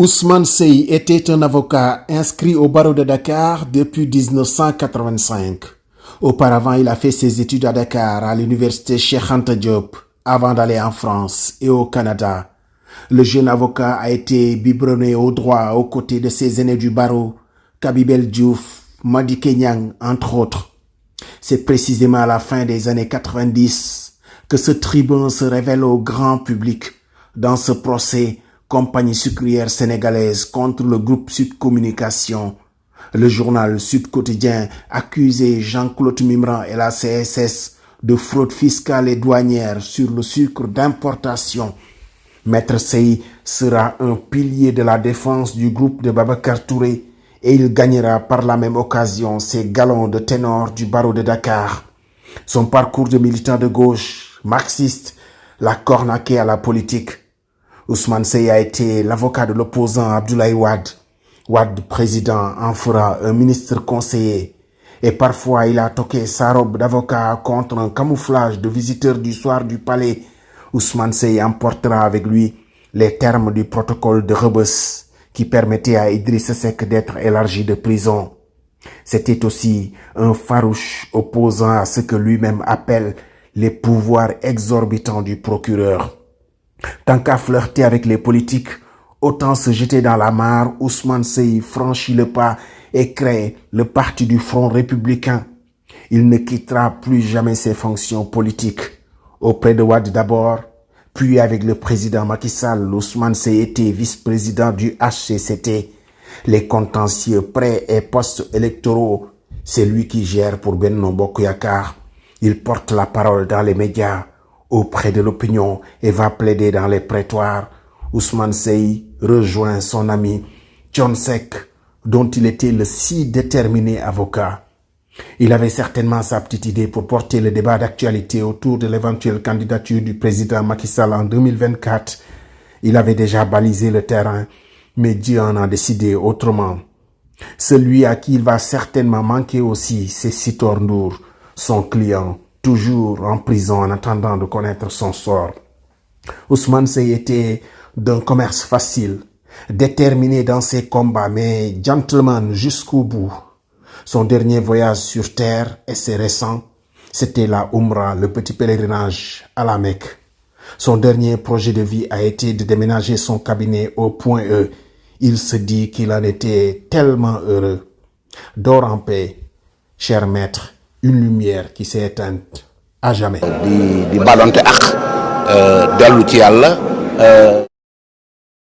Ousmane Seye était un avocat inscrit au barreau de Dakar depuis 1985. Auparavant, il a fait ses études à Dakar, à l'université Cheikh Anta Diop, avant d'aller en France et au Canada. Le jeune avocat a été biberonné au droit aux côtés de ses aînés du barreau, Kabibel Diouf, Madické Niang, entre autres. C'est précisément à la fin des années 90 que ce tribun se révèle au grand public dans ce procès compagnie sucrière sénégalaise contre le groupe Sud Communication. Le journal Sud Quotidien accusait Jean-Claude Mimran et la CSS de fraude fiscale et douanière sur le sucre d'importation. Maître Seye sera un pilier de la défense du groupe de Babacar Touré et il gagnera par la même occasion ses galons de ténor du barreau de Dakar. Son parcours de militant de gauche, marxiste, l'a cornaqué à la politique. Ousmane Seye a été l'avocat de l'opposant Abdoulaye Wade. Wade, président, en fera un ministre conseiller. Et parfois, il a toqué sa robe d'avocat contre un camouflage de visiteur du soir du palais. Ousmane Seye emportera avec lui les termes du protocole de Rebeuss qui permettait à Idrissa Seck d'être élargi de prison. C'était aussi un farouche opposant à ce que lui-même appelle les pouvoirs exorbitants du procureur. Tant qu'à flirter avec les politiques, autant se jeter dans la mare. Ousmane Seye franchit le pas et crée le parti du Front républicain. Il ne quittera plus jamais ses fonctions politiques. Auprès de Wade d'abord, puis avec le président Macky Sall, Ousmane Seye était vice-président du HCCT. Les contentieux pré- et post-électoraux, c'est lui qui gère pour Benno Bokk Yakaar. Il porte la parole dans les médias, auprès de l'opinion et va plaider dans les prétoires. Ousmane Seye rejoint son ami Thione Seck, dont il était le si déterminé avocat. Il avait certainement sa petite idée pour porter le débat d'actualité autour de l'éventuelle candidature du président Macky Sall en 2024. Il avait déjà balisé le terrain, mais Dieu en a décidé autrement. Celui à qui il va certainement manquer aussi, c'est Sitor Ndour, son client, toujours en prison en attendant de connaître son sort. Ousmane Seye était d'un commerce facile, déterminé dans ses combats, mais gentleman jusqu'au bout. Son dernier voyage sur terre, et c'est récent, c'était la Umrah, le petit pèlerinage à la Mecque. Son dernier projet de vie a été de déménager son cabinet au Point E. Il se dit qu'il en était tellement heureux. Dors en paix, cher maître, une lumière qui s'est éteinte à jamais. di balonte ak dellu ci yàlla